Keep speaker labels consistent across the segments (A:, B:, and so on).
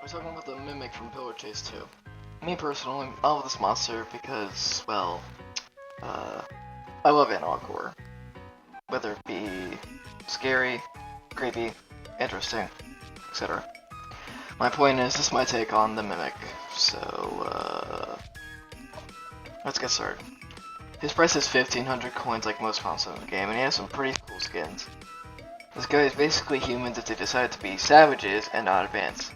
A: we're talking about the Mimic from Pillar Chase 2. Me personally, I love this monster because, well, I love analog horror. Whether it be scary, creepy, interesting, etc. My point is, this is my take on the Mimic, so, let's get started. His price is 1,500 coins like most monsters in the game, and he has some pretty cool skins. This guy is basically humans if they decide to be savages and not advanced.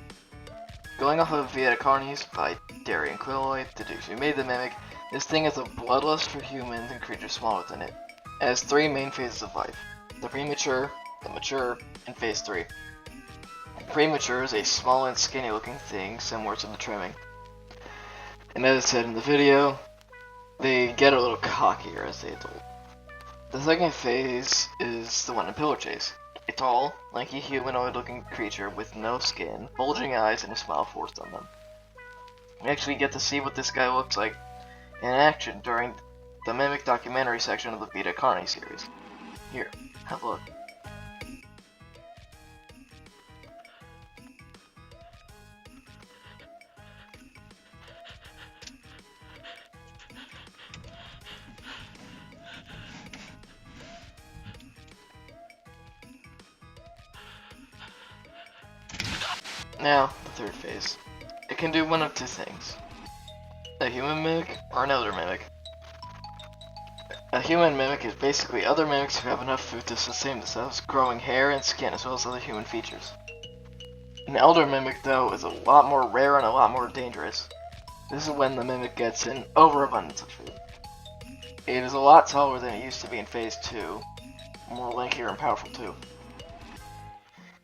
A: Going off of Vita Carnis by Darian Quilloy, the dude who made the Mimic, this thing is a bloodlust for humans and creatures smaller than it. It has three main phases of life: the premature, the mature, and phase 3. Premature is a small and skinny looking thing similar to the trimming. And as I said in the video, they get a little cockier as they adult. The second phase is the one in Pillar Chase. A tall, lanky humanoid looking creature with no skin, bulging eyes, and a smile forced on them. We actually get to see what this guy looks like in action during the Mimic documentary section of the Vita Carnis series. Here, have a look. Now, the third phase. It can do one of two things: a human mimic or an elder mimic. A human mimic is basically other mimics who have enough food to sustain themselves, growing hair and skin as well as other human features. An elder mimic, though, is a lot more rare and a lot more dangerous. This is when the mimic gets an overabundance of food. It is a lot taller than it used to be in phase 2, more lankier and powerful too.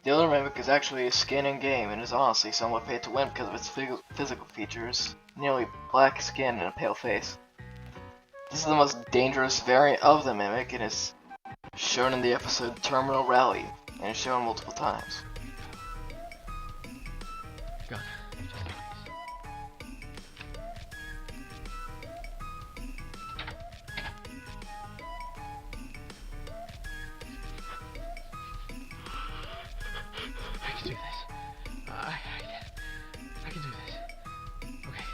A: The elder mimic is actually a skin in game and is honestly somewhat paid to win because of its physical features: nearly black skin and a pale face. This is the most dangerous variant of the mimic and is shown in the episode Terminal Rally, and is shown multiple times.
B: God. I can do this. I can do this. Okay.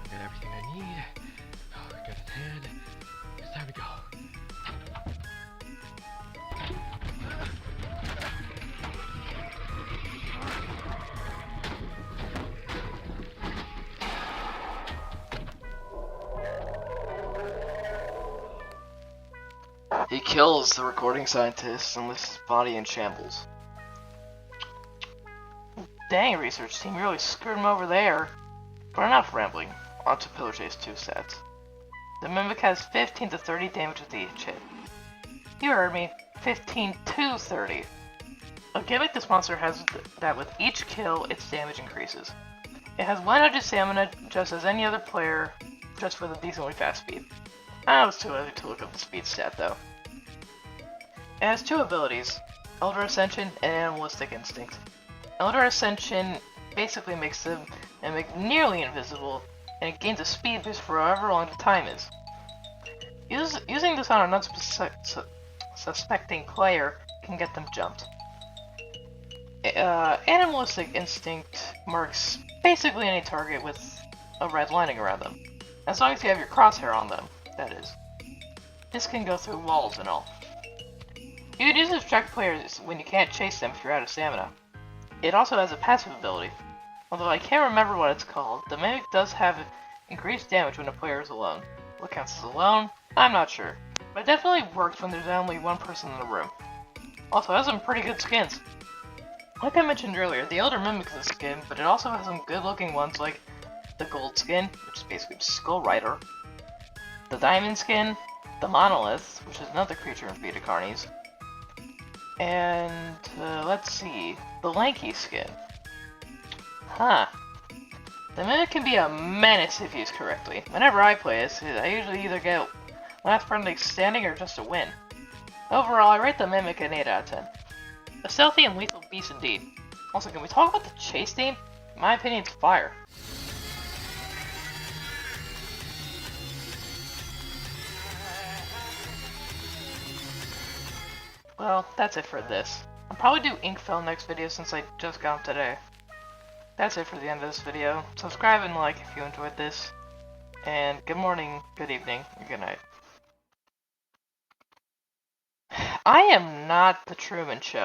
B: I've got everything I need. Oh, I got it in hand. It's time to go.
A: He kills the recording scientist and leaves his body in shambles. Dang, research team, you really screwed him over there. But enough rambling, on to Pillar Chase 2 stats. The Mimic has 15 to 30 damage with each hit. You heard me, 15 to 30. A gimmick this monster has that with each kill, its damage increases. It has 100 stamina, just as any other player, just with a decently fast speed. I was too early to look up the speed stat though. It has two abilities: Elder Ascension and Animalistic Instinct. Elder Ascension basically makes the Mimic nearly invisible, and it gains a speed boost for however long the time is. Using this on an unsuspecting player can get them jumped. Animalistic Instinct marks basically any target with a red lining around them, as long as you have your crosshair on them, that is. This can go through walls and all. You can use this to distract players when you can't chase them if you're out of stamina. It also has a passive ability. Although I can't remember what it's called, the Mimic does have increased damage when a player is alone. What counts as alone? I'm not sure. But it definitely works when there's only one person in the room. Also, it has some pretty good skins. Like I mentioned earlier, the Elder Mimic is a skin, but it also has some good looking ones like the Gold skin, which is basically Skull Rider, the Diamond skin, the Monolith, which is another creature in Vita Carnis, and let's see, the Lanky skin. Huh. The Mimic can be a menace if used correctly. Whenever I play this, I usually either get last friendly standing or just a win. Overall, I rate the Mimic an 8 out of 10. A stealthy and lethal beast indeed. Also, can we talk about the chase theme? In my opinion, it's fire. Well, that's it for this. I'll probably do Inkfell next video since I just got him today. that's it for the end of this video. Subscribe and like if you enjoyed this. And good morning, good evening, and good night. I am not the Truman Show.